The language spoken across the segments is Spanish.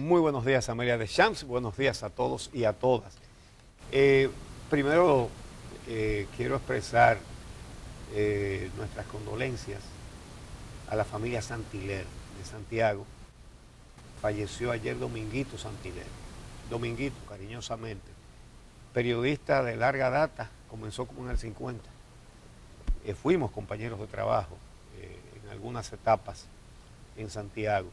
Muy buenos días, Amelia de Champs. Buenos días a todos y a todas. Primero, quiero expresar nuestras condolencias a la familia Santiler de Santiago. Falleció ayer Dominguito Santiler. Dominguito, cariñosamente. Periodista de larga data, comenzó como en el 50. Fuimos compañeros de trabajo en algunas etapas en Santiago.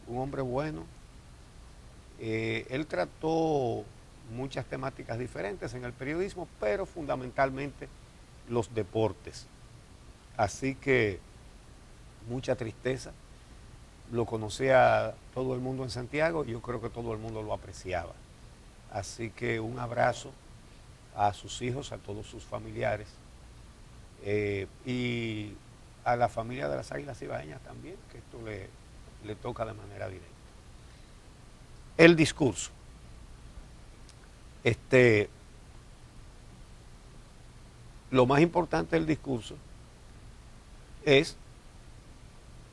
Un hombre bueno. Él trató muchas temáticas diferentes en el periodismo, pero fundamentalmente los deportes. Así que mucha tristeza. Lo conocía todo el mundo en Santiago y yo creo que todo el mundo lo apreciaba. Así que un abrazo a sus hijos, a todos sus familiares y a la familia de las Águilas Ibaeñas también, que esto le toca de manera directa. El discurso. Lo más importante del discurso es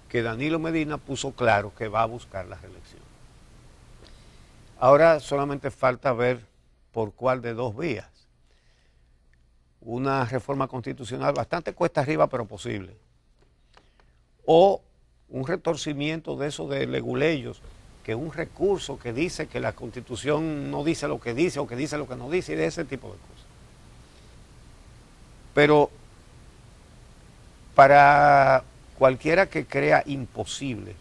que Danilo Medina puso claro que va a buscar la reelección. Ahora solamente falta ver por cuál de dos vías. Una reforma constitucional bastante cuesta arriba, pero posible. O un retorcimiento de eso de leguleyos, que un recurso que dice que la Constitución no dice lo que dice o que dice lo que no dice, y de ese tipo de cosas. Pero para cualquiera que crea imposible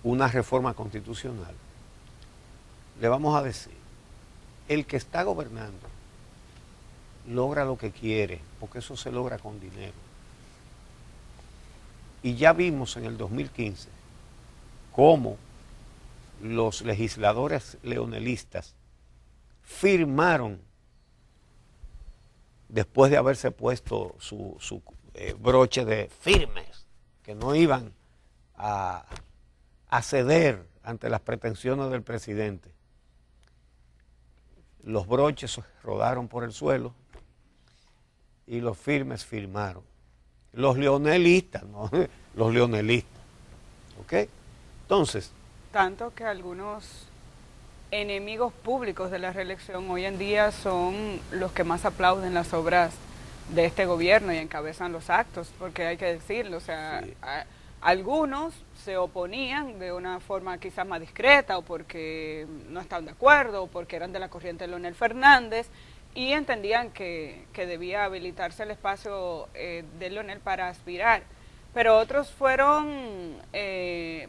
una reforma constitucional, le vamos a decir, el que está gobernando logra lo que quiere, porque eso se logra con dinero. Y ya vimos en el 2015 cómo los legisladores leonelistas firmaron, después de haberse puesto su broche de firmes, que no iban a ceder ante las pretensiones del presidente. Los broches rodaron por el suelo y los firmes firmaron. Los leonelistas, ¿no? Los leonelistas. ¿Ok? Entonces. Tanto que algunos enemigos públicos de la reelección hoy en día son los que más aplauden las obras de este gobierno y encabezan los actos, porque hay que decirlo, o sea, sí. Algunos se oponían de una forma quizás más discreta o porque no estaban de acuerdo o porque eran de la corriente de Leonel Fernández y entendían que debía habilitarse el espacio de Leonel para aspirar. Pero otros fueron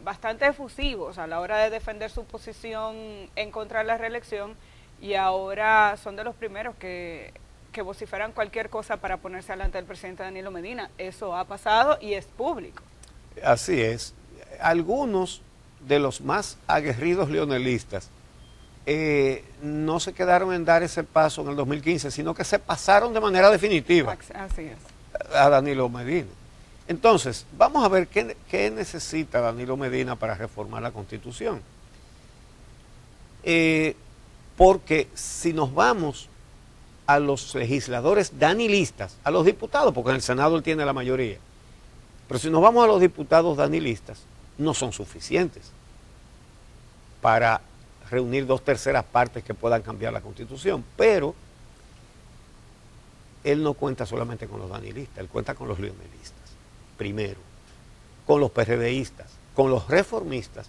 bastante efusivos a la hora de defender su posición en contra de la reelección y ahora son de los primeros que vociferan cualquier cosa para ponerse delante del presidente Danilo Medina. Eso ha pasado y es público. Así es. Algunos de los más aguerridos leonelistas no se quedaron en dar ese paso en el 2015, sino que se pasaron de manera definitiva. Así es. A Danilo Medina. Entonces, vamos a ver qué necesita Danilo Medina para reformar la Constitución. Porque si nos vamos a los legisladores danilistas, a los diputados, porque en el Senado él tiene la mayoría, pero si nos vamos a los diputados danilistas, no son suficientes para reunir 2/3 partes que puedan cambiar la Constitución, pero él no cuenta solamente con los danilistas, él cuenta con los leonelistas. Primero, con los PRDistas, con los reformistas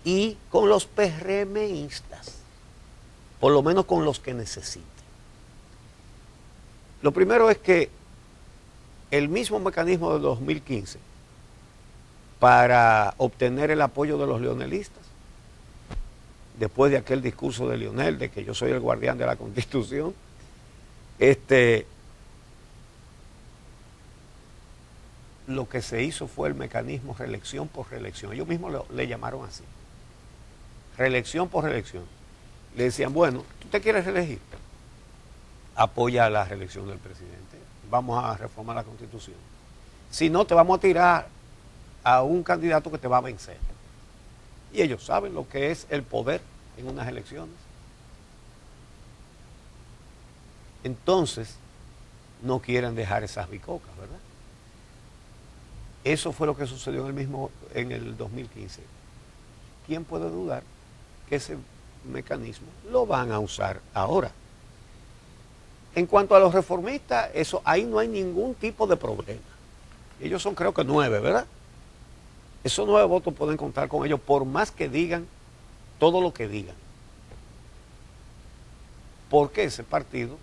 y con los PRMistas, por lo menos con los que necesite. Lo primero es que el mismo mecanismo de 2015 para obtener el apoyo de los leonelistas, después de aquel discurso de Leonel de que yo soy el guardián de la Constitución, lo que se hizo fue el mecanismo reelección por reelección. Ellos mismos le llamaron así. Reelección por reelección. Le decían, bueno, ¿tú te quieres reelegir? Apoya la reelección del presidente. Vamos a reformar la Constitución. Si no, te vamos a tirar a un candidato que te va a vencer. Y ellos saben lo que es el poder en unas elecciones. Entonces, no quieren dejar esas bicocas, ¿verdad? Eso fue lo que sucedió en el 2015. ¿Quién puede dudar que ese mecanismo lo van a usar ahora? En cuanto a los reformistas, eso ahí no hay ningún tipo de problema. Ellos son, creo que 9, ¿verdad? Esos 9 votos pueden contar con ellos por más que digan todo lo que digan. Porque ese partido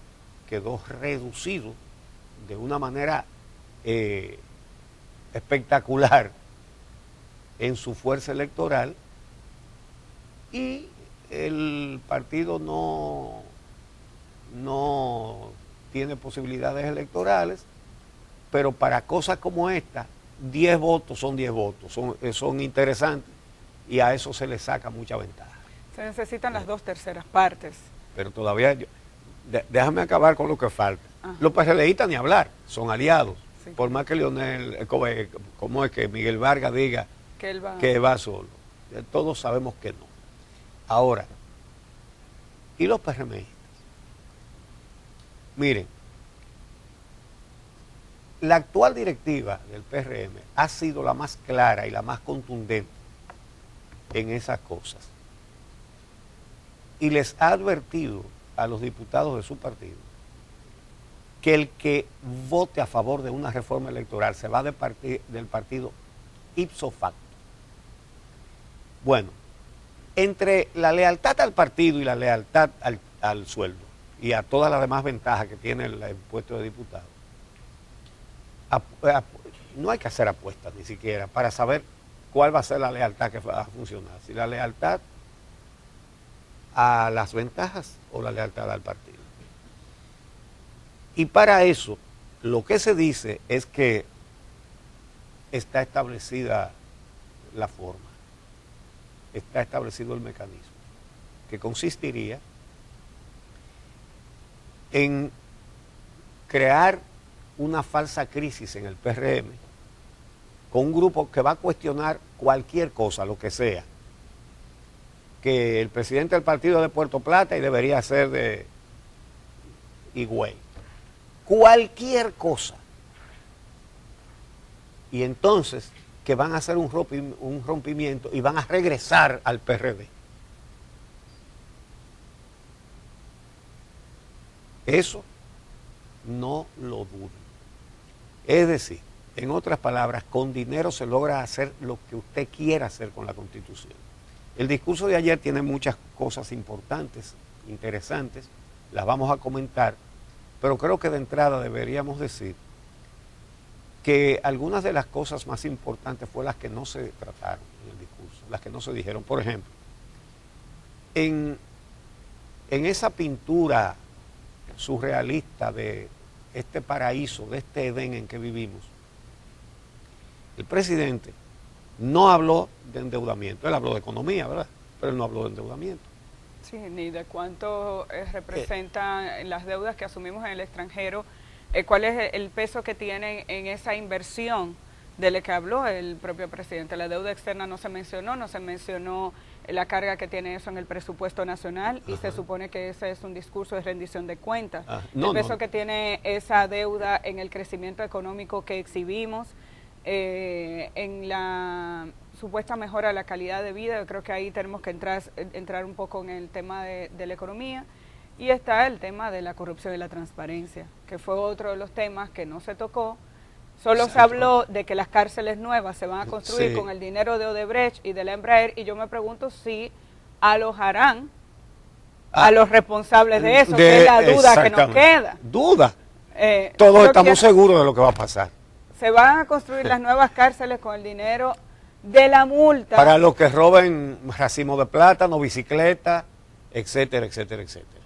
quedó reducido de una manera espectacular en su fuerza electoral y el partido no tiene posibilidades electorales, pero para cosas como esta, 10 votos son 10 votos, son interesantes y a eso se le saca mucha ventaja. Se necesitan las 2/3 partes. Pero todavía, déjame acabar con lo que falta. Ajá. Los PRDistas ni hablar, son aliados. Sí. Por más que Leonel, como es que Miguel Vargas diga que va solo. Todos sabemos que no. Ahora, ¿y los PRMistas? Miren, la actual directiva del PRM ha sido la más clara y la más contundente en esas cosas. Y les ha advertido a los diputados de su partido que el que vote a favor de una reforma electoral se va del partido ipso facto. Bueno, entre la lealtad al partido y la lealtad al sueldo y a todas las demás ventajas que tiene el puesto de diputado, no hay que hacer apuestas ni siquiera para saber cuál va a ser la lealtad que va a funcionar. Si la lealtad a las ventajas o la lealtad al partido. Y para eso, lo que se dice es que está establecida la forma, está establecido el mecanismo, que consistiría en crear una falsa crisis en el PRM con un grupo que va a cuestionar cualquier cosa, lo que sea, que el presidente del partido de Puerto Plata y debería ser de Higüey. Cualquier cosa. Y entonces que van a hacer un rompimiento y van a regresar al PRD. Eso no lo duden. Es decir, en otras palabras, con dinero se logra hacer lo que usted quiera hacer con la Constitución. El discurso de ayer tiene muchas cosas importantes, interesantes, las vamos a comentar, pero creo que de entrada deberíamos decir que algunas de las cosas más importantes fueron las que no se trataron en el discurso, las que no se dijeron. Por ejemplo, en esa pintura surrealista de este paraíso, de este Edén en que vivimos, el presidente no habló de endeudamiento, él habló de economía, ¿verdad? Pero él no habló de endeudamiento. Sí, ni de cuánto representan las deudas que asumimos en el extranjero, cuál es el peso que tienen en esa inversión de la que habló el propio presidente. La deuda externa no se mencionó la carga que tiene eso en el presupuesto nacional. Ajá. Y se supone que ese es un discurso de rendición de cuentas. El peso que tiene esa deuda en el crecimiento económico que exhibimos, en la supuesta mejora de la calidad de vida. Yo creo que ahí tenemos que entrar un poco en el tema de la economía, y está el tema de la corrupción y la transparencia, que fue otro de los temas que no se tocó. Solo se habló de que las cárceles nuevas se van a construir con el dinero de Odebrecht y de la Embraer, y yo me pregunto si alojarán a los responsables de eso, que es la duda que nos queda. Duda. Todos estamos seguros de lo que va a pasar. Se van a construir las nuevas cárceles con el dinero de la multa. Para los que roben racimo de plátano, bicicleta, etcétera, etcétera, etcétera.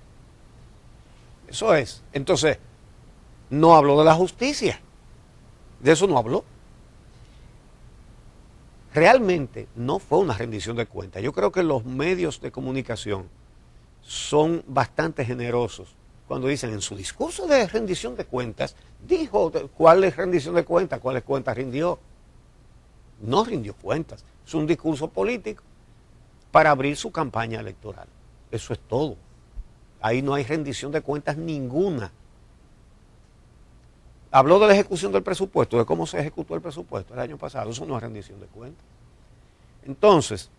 Eso es. Entonces, no habló de la justicia. De eso no habló. Realmente no fue una rendición de cuentas. Yo creo que los medios de comunicación son bastante generosos cuando dicen en su discurso de rendición de cuentas, dijo cuál es rendición de cuentas, cuáles cuentas rindió. No rindió cuentas. Es un discurso político para abrir su campaña electoral. Eso es todo. Ahí no hay rendición de cuentas ninguna. habló de la ejecución del presupuesto, de cómo se ejecutó el presupuesto el año pasado. Eso no es rendición de cuentas. Entonces,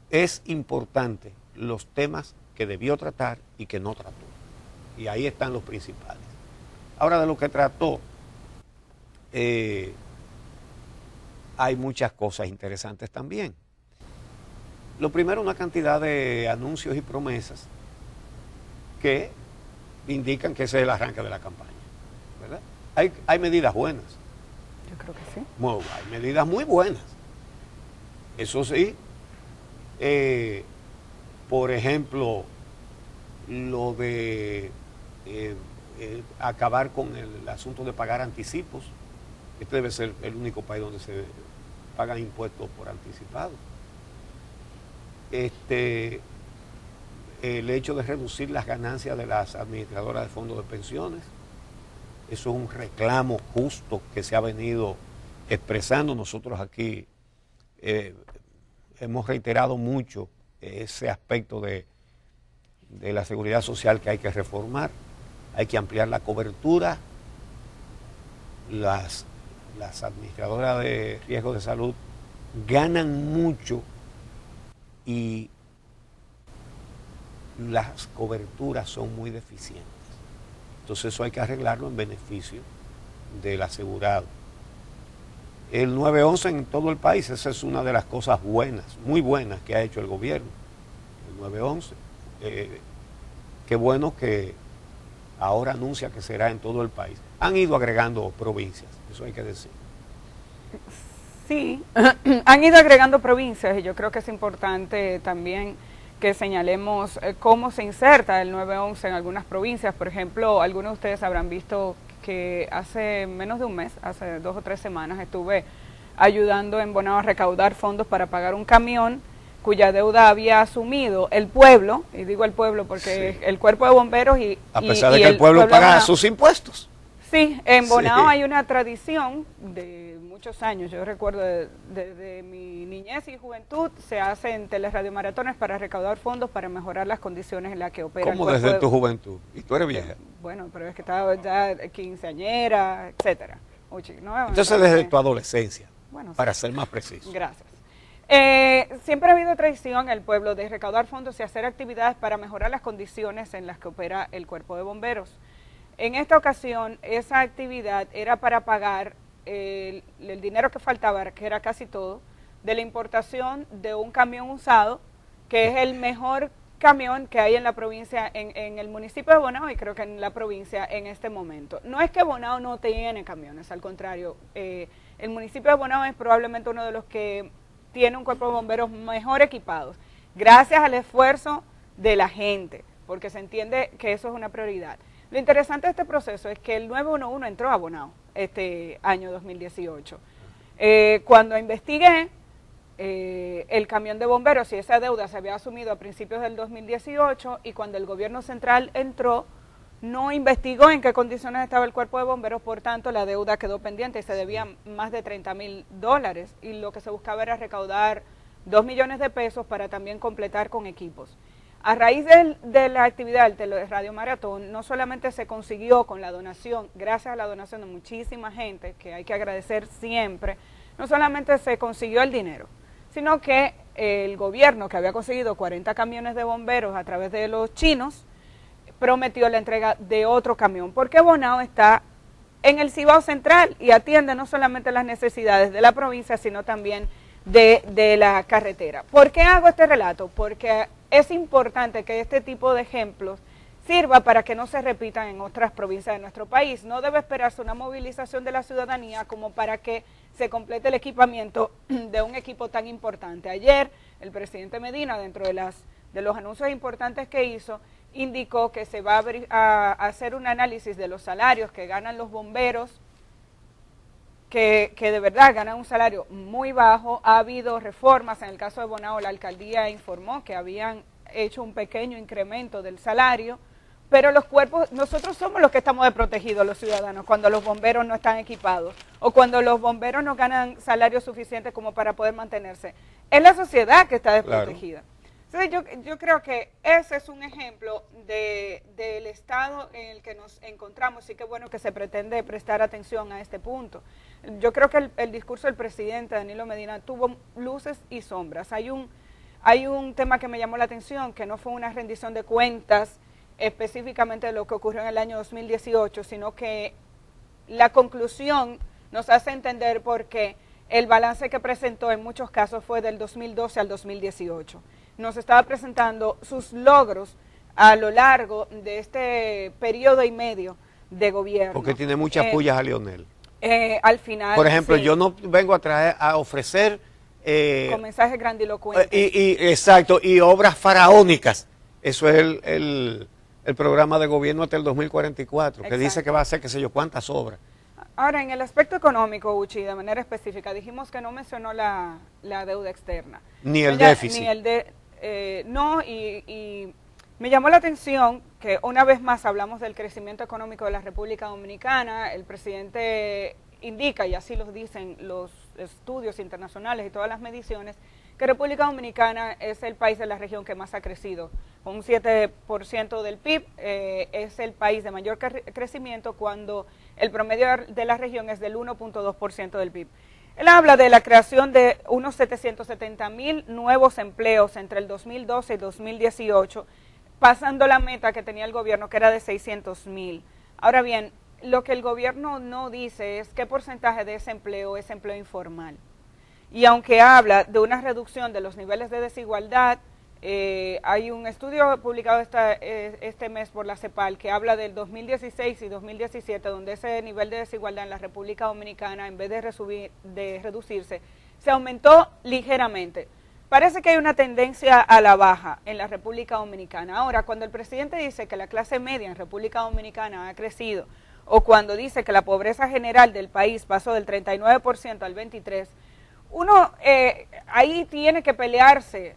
es importante los temas que debió tratar y que no trató. Y ahí están los principales. Ahora, de lo que trató, hay muchas cosas interesantes también. Lo primero, una cantidad de anuncios y promesas que indican que ese es el arranque de la campaña, ¿verdad? Hay medidas buenas. Yo creo que sí. Hay medidas muy buenas. Eso sí, por ejemplo, lo de acabar con el asunto de pagar anticipos. Este debe ser el único país donde se pagan impuestos por anticipado. El hecho de reducir las ganancias de las administradoras de fondos de pensiones, eso es un reclamo justo que se ha venido expresando. Nosotros aquí hemos reiterado mucho ese aspecto de la seguridad social que hay que reformar, hay que ampliar la cobertura. Las administradoras de riesgo de salud ganan mucho y las coberturas son muy deficientes. Entonces eso hay que arreglarlo en beneficio del asegurado. El 911 en todo el país, esa es una de las cosas buenas, muy buenas que ha hecho el gobierno. El 911. Qué bueno que ahora anuncia que será en todo el país. Han ido agregando provincias, eso hay que decir. Sí, han ido agregando provincias y yo creo que es importante también que señalemos cómo se inserta el 911 en algunas provincias. Por ejemplo, algunos de ustedes habrán visto que hace menos de un mes, hace 2 o 3 semanas, estuve ayudando en Bonao a recaudar fondos para pagar un camión cuya deuda había asumido el pueblo, y digo el pueblo porque sí, el cuerpo de bomberos y a pesar de que el pueblo paga sus impuestos. Sí, en Bonao hay una tradición de muchos años. Yo recuerdo desde mi niñez y juventud se hacen telerradiomaratones para recaudar fondos para mejorar las condiciones en las que opera el cuerpo. ¿Cómo desde tu juventud? ¿Y tú eres vieja? Bueno, pero es que estaba ya quinceañera, etcétera. Entonces desde tu adolescencia, bueno, para ser más preciso. Gracias. Siempre ha habido tradición en el pueblo de recaudar fondos y hacer actividades para mejorar las condiciones en las que opera el cuerpo de bomberos. En esta ocasión, esa actividad era para pagar el dinero que faltaba, que era casi todo, de la importación de un camión usado, que es el mejor camión que hay en la provincia, en el municipio de Bonao y creo que en la provincia en este momento. No es que Bonao no tiene camiones, al contrario, el municipio de Bonao es probablemente uno de los que tiene un cuerpo de bomberos mejor equipados, gracias al esfuerzo de la gente, porque se entiende que eso es una prioridad. Lo interesante de este proceso es que el 911 entró a Bonao este año 2018. Cuando investigué el camión de bomberos y esa deuda se había asumido a principios del 2018 y cuando el gobierno central entró, no investigó en qué condiciones estaba el cuerpo de bomberos, por tanto la deuda quedó pendiente y se debían más de $30,000 y lo que se buscaba era recaudar 2 millones de pesos para también completar con equipos. A raíz de la actividad del Teleradio Maratón, no solamente se consiguió con la donación, gracias a la donación de muchísima gente, que hay que agradecer siempre, no solamente se consiguió el dinero, sino que el gobierno, que había conseguido 40 camiones de bomberos a través de los chinos, prometió la entrega de otro camión, porque Bonao está en el Cibao Central y atiende no solamente las necesidades de la provincia, sino también de la carretera. ¿Por qué hago este relato? Porque es importante que este tipo de ejemplos sirva para que no se repitan en otras provincias de nuestro país. No debe esperarse una movilización de la ciudadanía como para que se complete el equipamiento de un equipo tan importante. Ayer el presidente Medina, dentro de los anuncios importantes que hizo, indicó que se va a hacer un análisis de los salarios que ganan los bomberos, que de verdad ganan un salario muy bajo. Ha habido reformas, en el caso de Bonao la alcaldía informó que habían hecho un pequeño incremento del salario, pero los cuerpos, nosotros somos los que estamos desprotegidos, los ciudadanos, cuando los bomberos no están equipados o cuando los bomberos no ganan salario suficiente como para poder mantenerse. Es la sociedad que está desprotegida. Claro. Entonces yo creo que ese es un ejemplo del estado en el que nos encontramos y qué bueno que se pretende prestar atención a este punto. Yo creo que el discurso del presidente Danilo Medina tuvo luces y sombras. Hay un tema que me llamó la atención, que no fue una rendición de cuentas específicamente de lo que ocurrió en el año 2018, sino que la conclusión nos hace entender por qué el balance que presentó en muchos casos fue del 2012 al 2018. Nos estaba presentando sus logros a lo largo de este periodo y medio de gobierno. Porque tiene muchas pullas a Leonel. Al final, por ejemplo, sí. Yo no vengo a ofrecer... con mensajes grandilocuentes. Exacto, y obras faraónicas. Eso es el programa de gobierno hasta el 2044, que dice que va a hacer qué sé yo cuántas obras. Ahora, en el aspecto económico, Uchi, de manera específica, dijimos que no mencionó la deuda externa. Ni el déficit. Ni el no, y me llamó la atención que una vez más hablamos del crecimiento económico de la República Dominicana. El presidente indica, y así lo dicen los estudios internacionales y todas las mediciones, que República Dominicana es el país de la región que más ha crecido. Con un 7% del PIB, es el país de mayor crecimiento cuando el promedio de la región es del 1.2% del PIB. Él habla de la creación de unos 770,000 nuevos empleos entre el 2012 y 2018, pasando la meta que tenía el gobierno, que era de 600,000. Ahora bien, lo que el gobierno no dice es qué porcentaje de ese empleo es empleo informal. Y aunque habla de una reducción de los niveles de desigualdad, hay un estudio publicado este mes por la CEPAL que habla del 2016 y 2017, donde ese nivel de desigualdad en la República Dominicana, en vez de reducirse, se aumentó ligeramente. Parece que hay una tendencia a la baja en la República Dominicana. Ahora, cuando el presidente dice que la clase media en República Dominicana ha crecido, o cuando dice que la pobreza general del país pasó del 39% al 23%, uno ahí tiene que pelearse,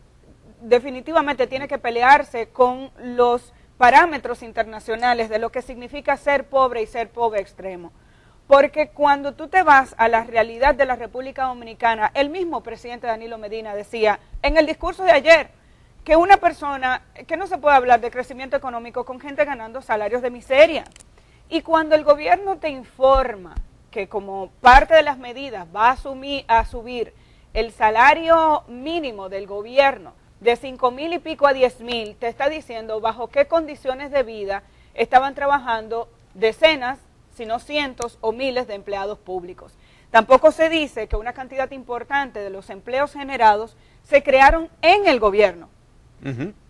definitivamente tiene que pelearse con los parámetros internacionales de lo que significa ser pobre y ser pobre extremo. Porque cuando tú te vas a la realidad de la República Dominicana, el mismo presidente Danilo Medina decía en el discurso de ayer que una persona, que no se puede hablar de crecimiento económico con gente ganando salarios de miseria. Y cuando el gobierno te informa que como parte de las medidas va a subir el salario mínimo del gobierno de 5,000 y pico a 10,000, te está diciendo bajo qué condiciones de vida estaban trabajando decenas, si no cientos o miles de empleados públicos. Tampoco se dice que una cantidad importante de los empleos generados se crearon en el gobierno.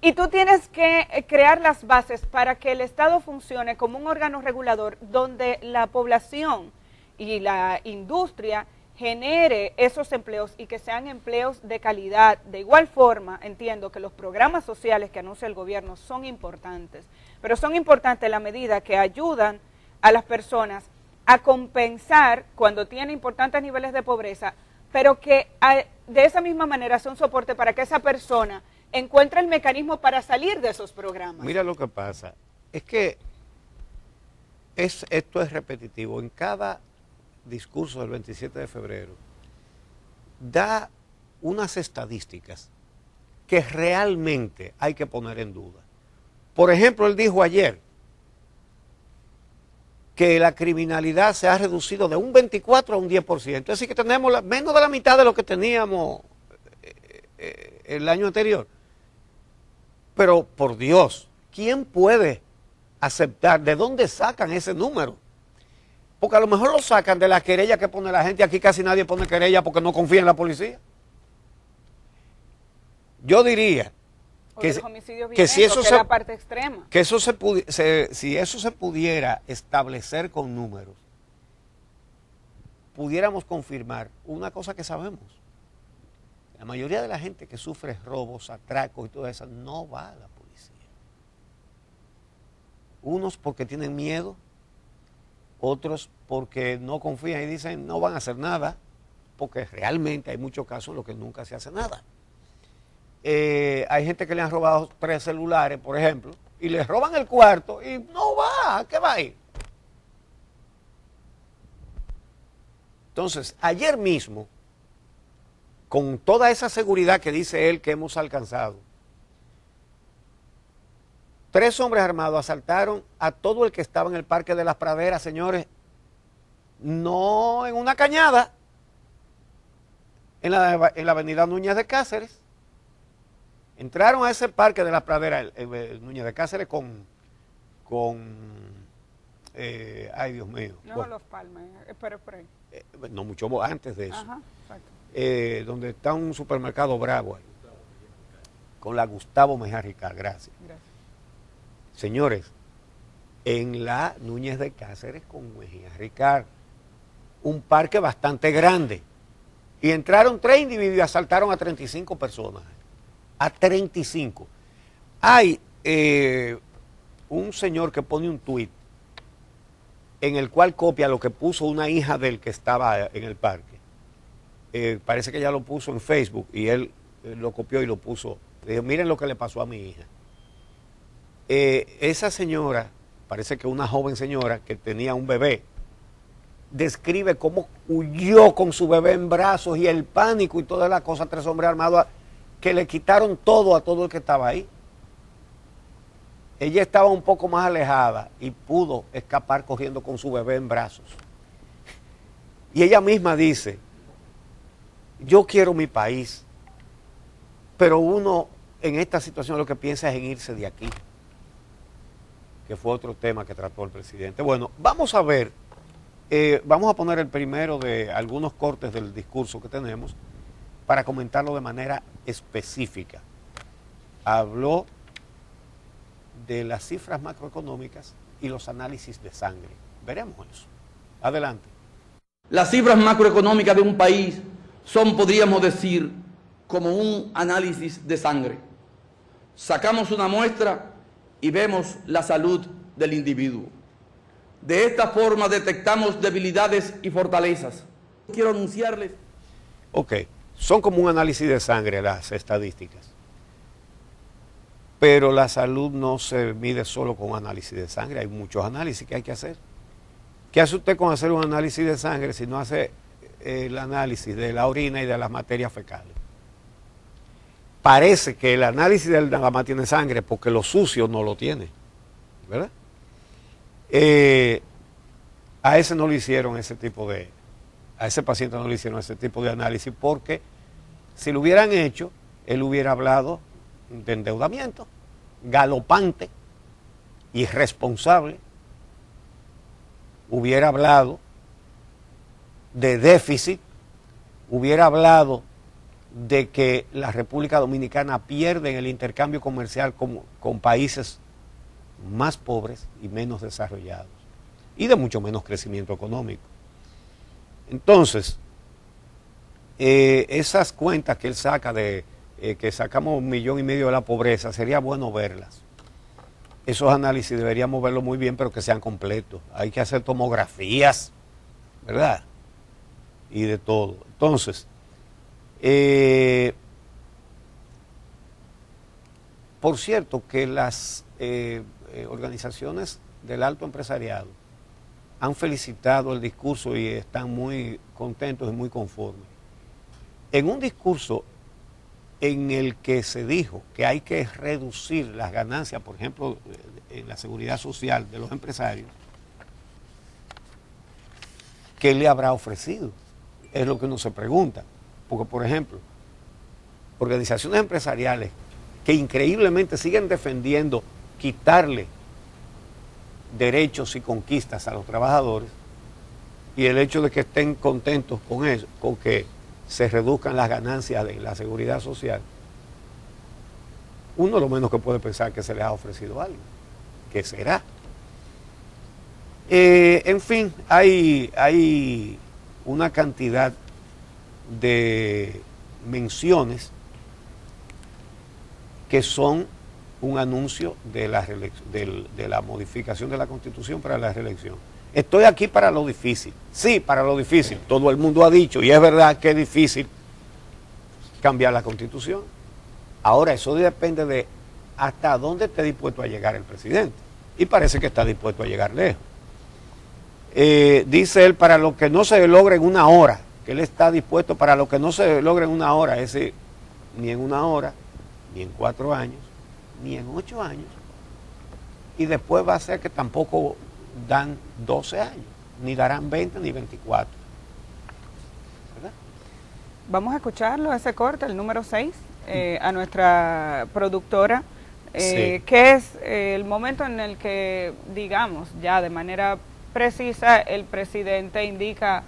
Y tú tienes que crear las bases para que el Estado funcione como un órgano regulador donde la población y la industria genere esos empleos y que sean empleos de calidad. De igual forma, entiendo que los programas sociales que anuncia el gobierno son importantes, pero son importantes en la medida que ayudan a las personas a compensar cuando tienen importantes niveles de pobreza, pero que de esa misma manera sea un soporte para que esa persona encuentre el mecanismo para salir de esos programas. Mira lo que pasa, es que esto es repetitivo. En cada discurso del 27 de febrero da unas estadísticas que realmente hay que poner en duda. Por ejemplo, él dijo ayer que la criminalidad se ha reducido de un 24 a un 10%. Es decir, que tenemos menos de la mitad de lo que teníamos el año anterior. Pero, por Dios, ¿quién puede aceptar? ¿De dónde sacan ese número? Porque a lo mejor lo sacan de la querella que pone la gente. Aquí casi nadie pone querella porque no confía en la policía. Yo diría que si eso la parte extrema. Que eso si eso se pudiera establecer con números, pudiéramos confirmar una cosa que sabemos. La mayoría de la gente que sufre robos, atracos y todo eso no va a la policía. Unos porque tienen miedo, otros porque no confían y dicen no van a hacer nada, porque realmente hay muchos casos en los que nunca se hace nada. Hay gente que le han robado 3 celulares, por ejemplo, y les roban el cuarto y no va, ¿a qué va a ir? Entonces, ayer mismo, con toda esa seguridad que dice él que hemos alcanzado, 3 hombres armados asaltaron a todo el que estaba en el Parque de las Praderas, señores, no en una cañada, en la avenida Núñez de Cáceres. Entraron a ese Parque de las Praderas, el Núñez de Cáceres ay Dios mío. No, bueno, Los Palmas, pero por ahí. No, mucho antes de eso. Ajá, exacto. Donde está un supermercado Bravo ahí, con la Gustavo Mejía Ricard, gracias. Señores, en la Núñez de Cáceres con Mejía Ricard, un parque bastante grande, y entraron 3 individuos y asaltaron a 35 personas, a 35. Hay un señor que pone un tuit en el cual copia lo que puso una hija del que estaba en el parque. Parece que ella lo puso en Facebook y él lo copió y lo puso. Le dijo, miren lo que le pasó a mi hija. Esa señora, parece que una joven señora que tenía un bebé, describe cómo huyó con su bebé en brazos y el pánico y toda la cosa, 3 hombres armados que le quitaron todo a todo el que estaba ahí. Ella estaba un poco más alejada y pudo escapar corriendo con su bebé en brazos. Y ella misma dice, yo quiero mi país, pero uno en esta situación lo que piensa es en irse de aquí, que fue otro tema que trató el presidente. Bueno, vamos a ver, vamos a poner el primero de algunos cortes del discurso que tenemos para comentarlo de manera específica. Habló de las cifras macroeconómicas y los análisis de sangre. Veremos eso. Adelante. Las cifras macroeconómicas de un país son, podríamos decir, como un análisis de sangre. Sacamos una muestra y vemos la salud del individuo. De esta forma detectamos debilidades y fortalezas. Quiero anunciarles... Ok, son como un análisis de sangre las estadísticas. Pero la salud no se mide solo con análisis de sangre, hay muchos análisis que hay que hacer. ¿Qué hace usted con hacer un análisis de sangre si no hace el análisis de la orina y de las materias fecales? Parece que el análisis de la materia tiene sangre porque lo sucio no lo tiene, ¿verdad? A ese no le hicieron ese tipo de, a ese paciente no le hicieron ese tipo de análisis porque si lo hubieran hecho, él hubiera hablado de endeudamiento galopante, irresponsable, hubiera hablado de déficit, hubiera hablado de que la República Dominicana pierde en el intercambio comercial con países más pobres y menos desarrollados y de mucho menos crecimiento económico. Entonces, esas cuentas que él saca de que sacamos 1,5 millones de la pobreza, sería bueno verlas. Esos análisis deberíamos verlos muy bien, pero que sean completos. Hay que hacer tomografías, ¿verdad? Y de todo. Entonces, por cierto, que las organizaciones del alto empresariado han felicitado el discurso y están muy contentos y muy conformes. En un discurso en el que se dijo que hay que reducir las ganancias, por ejemplo, en la seguridad social de los empresarios, ¿qué le habrá ofrecido? Es lo que uno se pregunta. Porque, por ejemplo, organizaciones empresariales que increíblemente siguen defendiendo quitarle derechos y conquistas a los trabajadores, y el hecho de que estén contentos con eso, con que se reduzcan las ganancias de la seguridad social, uno lo menos que puede pensar que se les ha ofrecido algo. ¿Qué será? En fin, hay una cantidad de menciones que son un anuncio de la modificación de la Constitución para la reelección. Estoy aquí para lo difícil. Sí, para lo difícil. Todo el mundo ha dicho, y es verdad que es difícil cambiar la Constitución. Ahora, eso depende de hasta dónde esté dispuesto a llegar el presidente. Y parece que está dispuesto a llegar lejos. Dice él, para lo que no se logre en una hora, que él está dispuesto para lo que no se logre en una hora, es decir, ni en una hora, ni en 4 años, ni en 8 años, y después va a ser que tampoco dan 12 años, ni darán 20 ni 24. ¿Verdad? Vamos a escucharlo, ese corte, el número 6, a nuestra productora, Sí. que es el momento en el que, digamos, ya de manera precisa, el presidente indica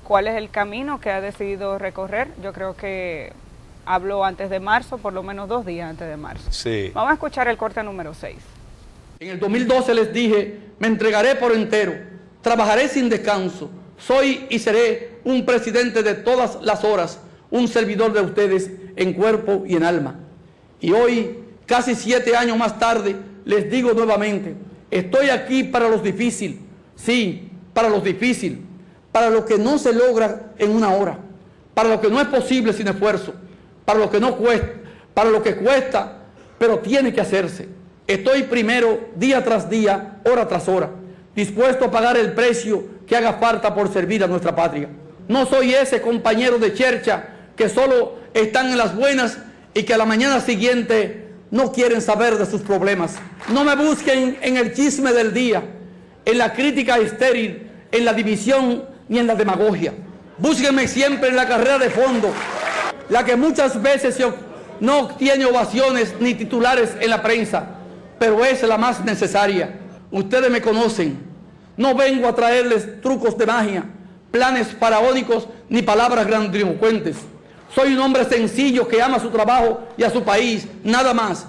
cuál es el camino que ha decidido recorrer. Yo creo que habló antes de marzo, por lo menos 2 días antes de marzo. Sí. Vamos a escuchar el corte número 6. En el 2012 les dije, me entregaré por entero, trabajaré sin descanso, soy y seré un presidente de todas las horas, un servidor de ustedes en cuerpo y en alma. Y hoy, casi 7 años más tarde, les digo nuevamente, estoy aquí para los difíciles, sí, para los difíciles, para lo que no se logra en una hora, para lo que no es posible sin esfuerzo, para lo que no cuesta, para lo que cuesta, pero tiene que hacerse. Estoy primero, día tras día, hora tras hora, dispuesto a pagar el precio que haga falta por servir a nuestra patria. No soy ese compañero de chercha que solo están en las buenas y que a la mañana siguiente no quieren saber de sus problemas. No me busquen en el chisme del día, en la crítica estéril, en la división ni en la demagogia. Búsquenme siempre en la carrera de fondo, la que muchas veces no obtiene ovaciones ni titulares en la prensa, pero es la más necesaria. Ustedes me conocen. No vengo a traerles trucos de magia, planes faraónicos ni palabras grandilocuentes. Soy un hombre sencillo que ama su trabajo y a su país, nada más.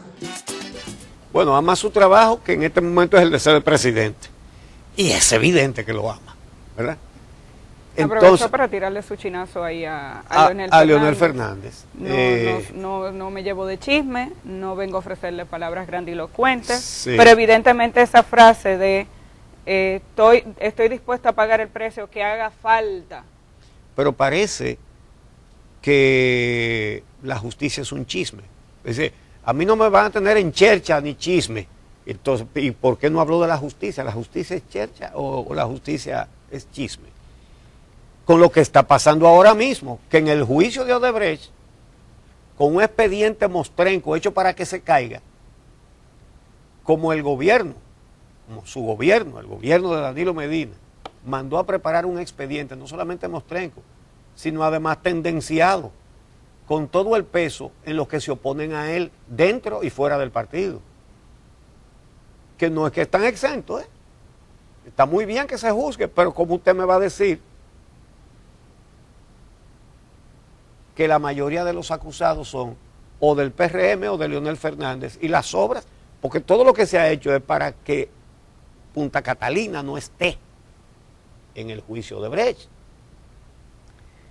Bueno, ama su trabajo, que en este momento es el de ser el presidente. Y es evidente que lo ama, ¿verdad? Aprovechó para tirarle su chinazo ahí a Leonel Fernández. No me llevo de chisme, no vengo a ofrecerle palabras grandilocuentes, Sí. pero evidentemente esa frase de estoy dispuesto a pagar el precio que haga falta. Pero parece que la justicia es un chisme. Es decir, a mí no me van a tener en chercha ni chisme. Entonces, ¿y por qué no habló de la justicia? ¿La justicia es chercha o la justicia es chisme? Con lo que está pasando ahora mismo, que en el juicio de Odebrecht, con un expediente mostrenco hecho para que se caiga, como el gobierno, como su gobierno, el gobierno de Danilo Medina, mandó a preparar un expediente, no solamente mostrenco, sino además tendenciado, con todo el peso en los que se oponen a él dentro y fuera del partido. Que no es que están exentos, ¿eh? Está muy bien que se juzgue, pero como usted me va a decir que la mayoría de los acusados son o del PRM o de Leonel Fernández, y las obras, porque todo lo que se ha hecho es para que Punta Catalina no esté en el juicio de Brecht.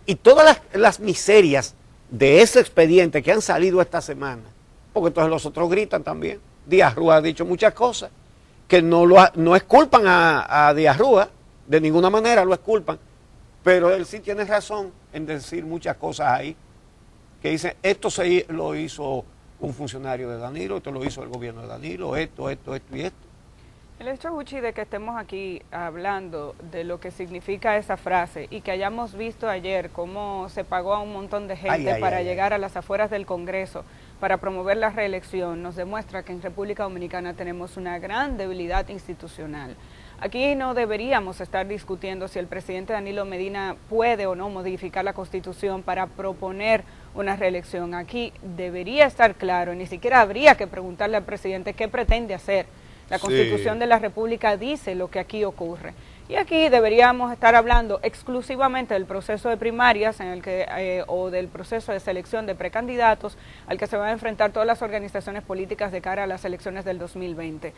Y todas las miserias de ese expediente que han salido esta semana, porque entonces los otros gritan también. Díaz Rúa ha dicho muchas cosas que no exculpan a Díaz Rúa, de ninguna manera lo exculpan, pero él sí tiene razón en decir muchas cosas ahí, que dice, esto lo hizo un funcionario de Danilo, esto lo hizo el gobierno de Danilo, esto y esto. El hecho, Gucci, de que estemos aquí hablando de lo que significa esa frase y que hayamos visto ayer cómo se pagó a un montón de gente para llegar a las afueras del Congreso para promover la reelección, nos demuestra que en República Dominicana tenemos una gran debilidad institucional. Aquí no deberíamos estar discutiendo si el presidente Danilo Medina puede o no modificar la Constitución para proponer una reelección. Aquí debería estar claro, ni siquiera habría que preguntarle al presidente qué pretende hacer. La Constitución de la República dice lo que aquí ocurre. Y aquí deberíamos estar hablando exclusivamente del proceso de primarias en el que, o del proceso de selección de precandidatos al que se van a enfrentar todas las organizaciones políticas de cara a las elecciones del 2020.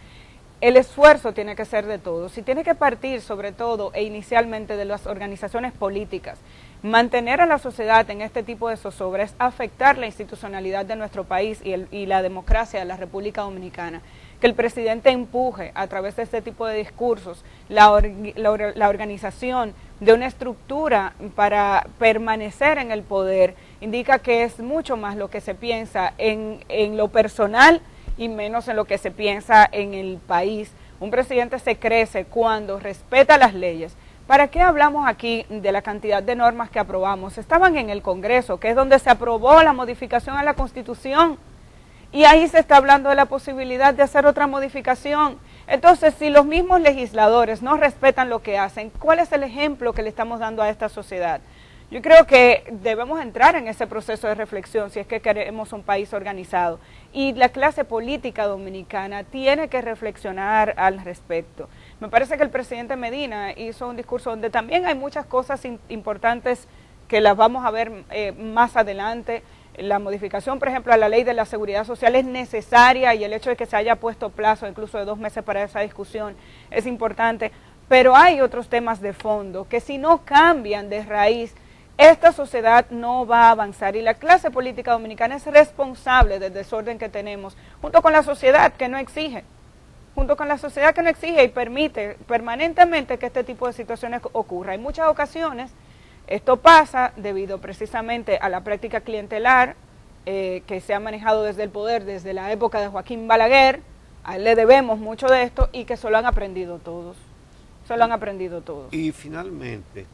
El esfuerzo tiene que ser de todos y tiene que partir sobre todo e inicialmente de las organizaciones políticas. Mantener a la sociedad en este tipo de zozobra es afectar la institucionalidad de nuestro país y la democracia de la República Dominicana. Que el presidente empuje a través de este tipo de discursos la organización de una estructura para permanecer en el poder, indica que es mucho más lo que se piensa en lo personal y menos en lo que se piensa en el país. Un presidente se crece cuando respeta las leyes. ¿Para qué hablamos aquí de la cantidad de normas que aprobamos? Estaban en el Congreso, que es donde se aprobó la modificación a la Constitución. Y ahí se está hablando de la posibilidad de hacer otra modificación. Entonces, si los mismos legisladores no respetan lo que hacen, ¿cuál es el ejemplo que le estamos dando a esta sociedad? Yo creo que debemos entrar en ese proceso de reflexión si es que queremos un país organizado. Y la clase política dominicana tiene que reflexionar al respecto. Me parece que el presidente Medina hizo un discurso donde también hay muchas cosas importantes que las vamos a ver más adelante. La modificación, por ejemplo, a la ley de la seguridad social es necesaria y el hecho de que se haya puesto plazo incluso de 2 meses para esa discusión es importante. Pero hay otros temas de fondo que si no cambian de raíz, esta sociedad no va a avanzar y la clase política dominicana es responsable del desorden que tenemos, junto con la sociedad que no exige, y permite permanentemente que este tipo de situaciones ocurra. En muchas ocasiones esto pasa debido precisamente a la práctica clientelar que se ha manejado desde el poder desde la época de Joaquín Balaguer. A él le debemos mucho de esto y que se lo han aprendido todos. Y finalmente,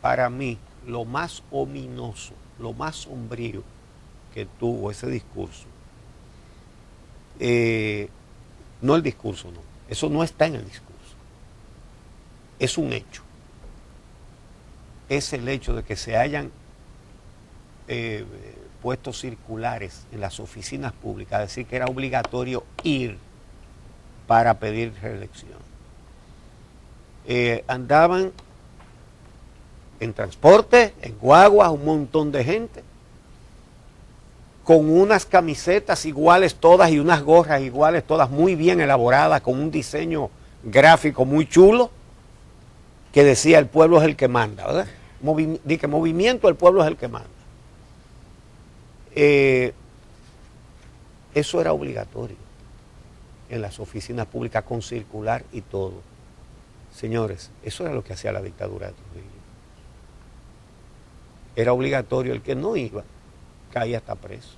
para mí, lo más ominoso, lo más sombrío que tuvo ese discurso, no el discurso, no, eso no está en el discurso, es un hecho. Es el hecho de que se hayan puesto circulares en las oficinas públicas, es decir, que era obligatorio ir para pedir reelección. Andaban en transporte, en guaguas, un montón de gente, con unas camisetas iguales todas y unas gorras iguales todas, muy bien elaboradas, con un diseño gráfico muy chulo, que decía el pueblo es el que manda, ¿verdad? Dice movimiento, el pueblo es el que manda. Eso era obligatorio en las oficinas públicas con circular y todo. Señores, eso era lo que hacía la dictadura de Trujillo. Era obligatorio, el que no iba caía hasta preso.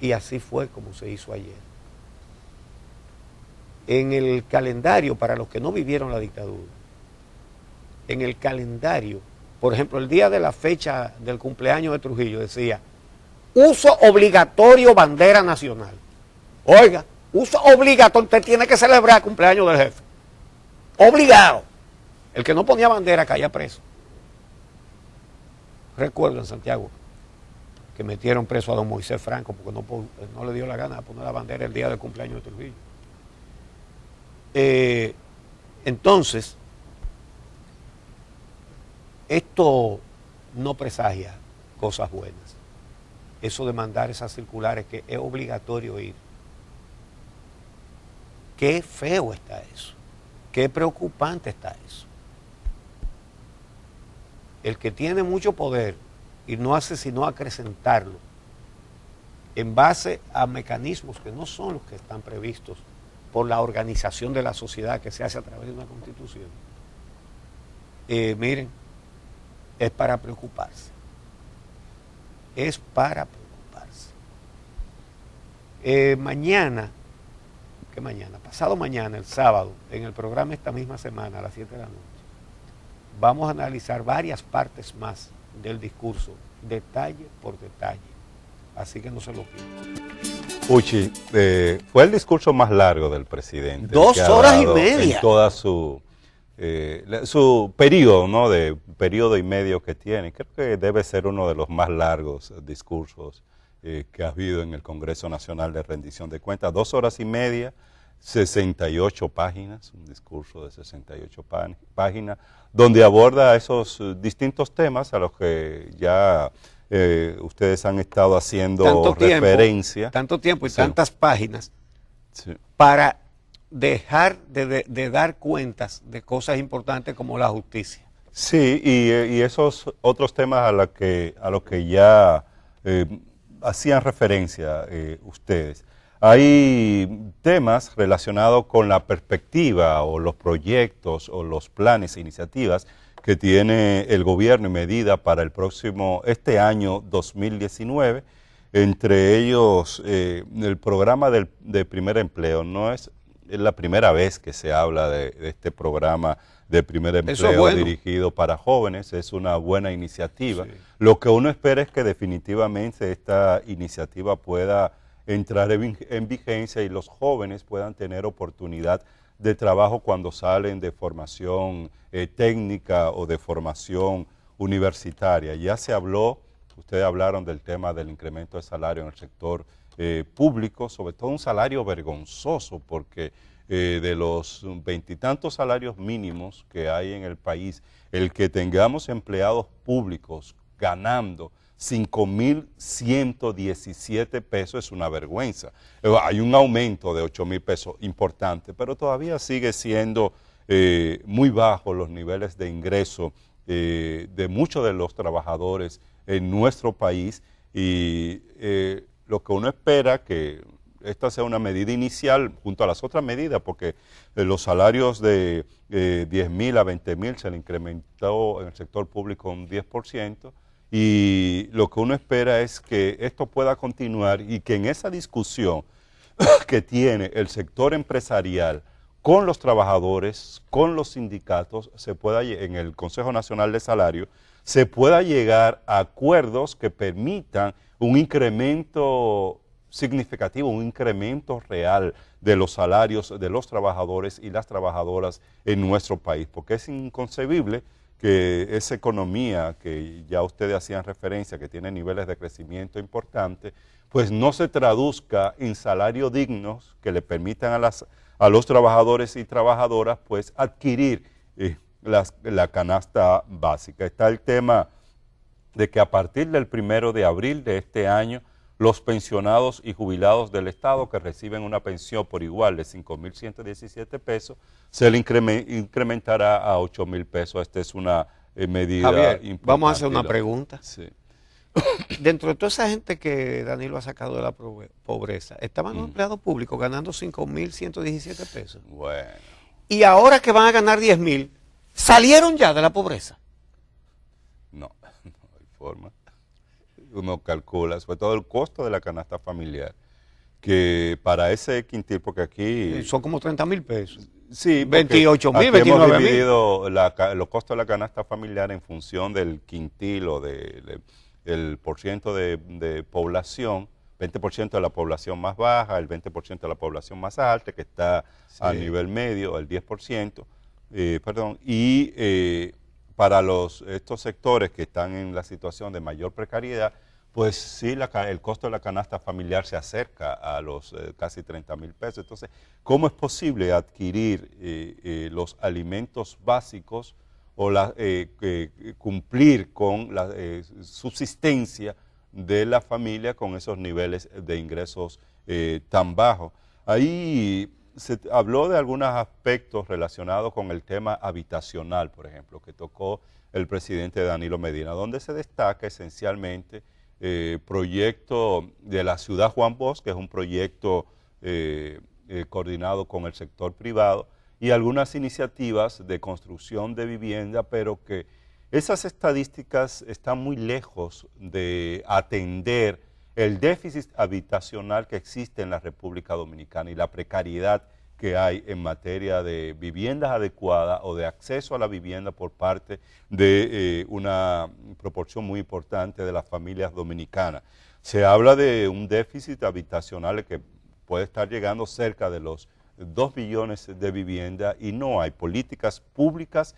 Y así fue como se hizo ayer. En el calendario, para los que no vivieron la dictadura, en el calendario, por ejemplo, el día de la fecha del cumpleaños de Trujillo decía, uso obligatorio bandera nacional. Oiga, uso obligatorio, usted tiene que celebrar el cumpleaños del jefe. Obligado. El que no ponía bandera caía preso. Recuerdo en Santiago que metieron preso a don Moisés Franco porque no le dio la gana de poner la bandera el día del cumpleaños de Trujillo. Entonces, esto no presagia cosas buenas. Eso de mandar esas circulares que es obligatorio ir. Qué feo está eso. Qué preocupante está eso. El que tiene mucho poder y no hace sino acrecentarlo en base a mecanismos que no son los que están previstos por la organización de la sociedad que se hace a través de una constitución, miren, es para preocuparse. Es para preocuparse. Pasado mañana, el sábado, en el programa esta misma semana, a las 7 de la noche, vamos a analizar varias partes más del discurso, detalle por detalle. Así que no se lo pierdan. Uchi, fue el discurso más largo del presidente. 2 horas y media. En toda su periodo, ¿no? De periodo y medio que tiene. Creo que debe ser uno de los más largos discursos que ha habido en el Congreso Nacional de Rendición de Cuentas. 2 horas y media, 68 páginas, un discurso de 68 páginas, donde aborda esos distintos temas a los que ya ustedes han estado haciendo referencia. Tanto tiempo y tantas páginas para dejar de dar cuentas de cosas importantes como la justicia. Sí, y esos otros temas a los que ya hacían referencia ustedes. Hay temas relacionados con la perspectiva o los proyectos o los planes e iniciativas que tiene el gobierno y medida para este año 2019, entre ellos el programa de primer empleo. No es la primera vez que se habla de este programa de primer empleo dirigido para jóvenes, es una buena iniciativa. Sí. Lo que uno espera es que definitivamente esta iniciativa pueda entrar en vigencia y los jóvenes puedan tener oportunidad de trabajo cuando salen de formación técnica o de formación universitaria. Ya se habló, ustedes hablaron del tema del incremento de salario en el sector público, sobre todo un salario vergonzoso, porque de los veintitantos salarios mínimos que hay en el país, el que tengamos empleados públicos ganando 5.117 pesos es una vergüenza. Hay un aumento de 8.000 pesos importante, pero todavía sigue siendo muy bajo los niveles de ingreso de muchos de los trabajadores en nuestro país, y lo que uno espera que esta sea una medida inicial junto a las otras medidas, porque los salarios de 10.000 a 20.000 se le incrementó en el sector público un 10%, y lo que uno espera es que esto pueda continuar y que en esa discusión que tiene el sector empresarial con los trabajadores, con los sindicatos, se pueda, en el Consejo Nacional de Salario, se pueda llegar a acuerdos que permitan un incremento significativo, un incremento real de los salarios de los trabajadores y las trabajadoras en nuestro país, porque es inconcebible que esa economía que ya ustedes hacían referencia, que tiene niveles de crecimiento importantes, pues no se traduzca en salarios dignos que le permitan a los trabajadores y trabajadoras pues adquirir la canasta básica. Está el tema de que a partir del 1 de abril de este año, los pensionados y jubilados del Estado que reciben una pensión por igual de 5.117 pesos, se le incrementará a 8.000 pesos. Esta es una medida Javier, importante. vamos a hacer una pregunta. Sí. Dentro de toda esa gente que Danilo ha sacado de la pobreza, estaban los empleados públicos ganando 5.117 pesos. Bueno. Y ahora que van a ganar 10.000, ¿salieron ya de la pobreza? No, no hay forma. Uno calcula, sobre todo el costo de la canasta familiar, que para ese quintil, porque aquí... Son como 30.000 pesos. Sí, 28.000, 29.000. Hemos dividido los costos de la canasta familiar en función del quintil o del porciento de población, 20% de la población más baja, el 20% de la población más alta, que está a nivel medio, el 10%, para estos sectores que están en la situación de mayor precariedad, pues sí, el costo de la canasta familiar se acerca a los casi 30.000 pesos. Entonces, ¿cómo es posible adquirir los alimentos básicos o cumplir con la subsistencia de la familia con esos niveles de ingresos tan bajos? Ahí se habló de algunos aspectos relacionados con el tema habitacional, por ejemplo, que tocó el presidente Danilo Medina, donde se destaca esencialmente proyecto de la ciudad Juan Bosch, que es un proyecto coordinado con el sector privado, y algunas iniciativas de construcción de vivienda, pero que esas estadísticas están muy lejos de atender el déficit habitacional que existe en la República Dominicana y la precariedad que hay en materia de viviendas adecuadas o de acceso a la vivienda por parte de una proporción muy importante de las familias dominicanas. Se habla de un déficit habitacional que puede estar llegando cerca de los 2 billones de viviendas y no hay políticas públicas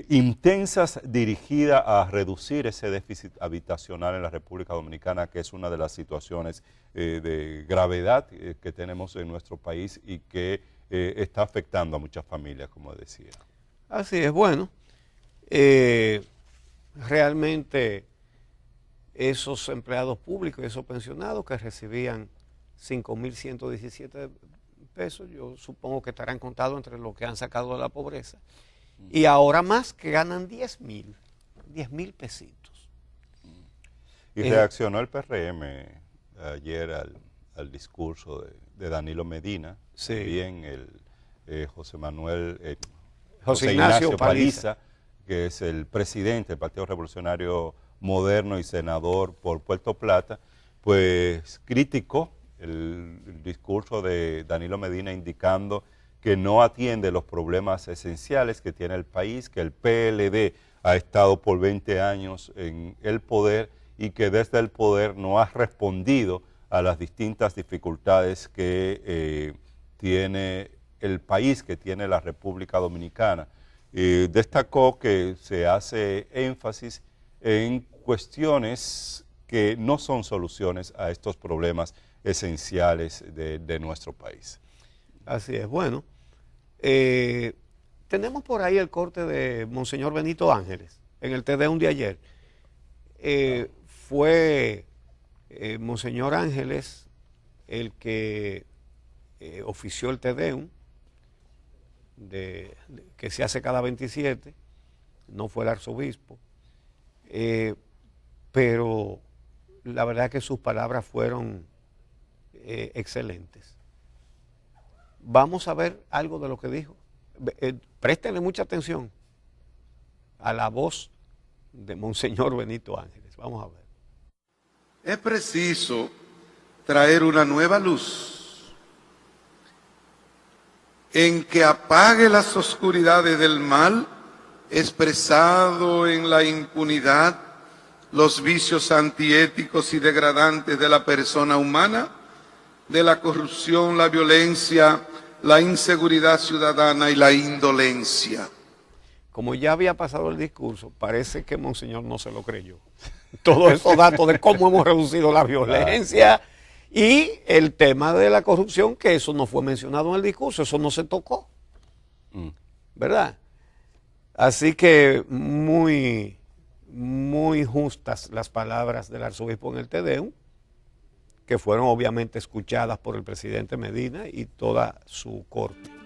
intensas dirigidas a reducir ese déficit habitacional en la República Dominicana, que es una de las situaciones de gravedad que tenemos en nuestro país y que está afectando a muchas familias, como decía. Así es, bueno, realmente esos empleados públicos, esos pensionados que recibían 5.117 pesos, yo supongo que estarán contados entre los que han sacado de la pobreza. Y ahora más que ganan 10.000 pesitos. Y reaccionó el PRM ayer al discurso de Danilo Medina, sí. También José Ignacio Paliza, que es el presidente del Partido Revolucionario Moderno y senador por Puerto Plata, pues criticó el discurso de Danilo Medina indicando que no atiende los problemas esenciales que tiene el país, que el PLD ha estado por 20 años en el poder y que desde el poder no ha respondido a las distintas dificultades que tiene el país, que tiene la República Dominicana. Destacó que se hace énfasis en cuestiones que no son soluciones a estos problemas esenciales de nuestro país. Así es. Bueno, tenemos por ahí el corte de Monseñor Benito Ángeles en el Te Deum de ayer. Fue Monseñor Ángeles el que ofició el Te Deum, que se hace cada 27, no fue el arzobispo, pero la verdad es que sus palabras fueron excelentes. Vamos a ver algo de lo que dijo. Préstenle mucha atención a la voz de Monseñor Benito Ángeles. Vamos a ver. Es preciso traer una nueva luz en que apague las oscuridades del mal expresado en la impunidad, los vicios antiéticos y degradantes de la persona humana, de la corrupción, la violencia, la inseguridad ciudadana y la indolencia. Como ya había pasado el discurso, parece que Monseñor no se lo creyó. Todos esos datos de cómo hemos reducido la violencia y el tema de la corrupción, que eso no fue mencionado en el discurso, eso no se tocó, ¿verdad? Así que muy justas las palabras del arzobispo en el Te Deum, que fueron obviamente escuchadas por el presidente Medina y toda su corte.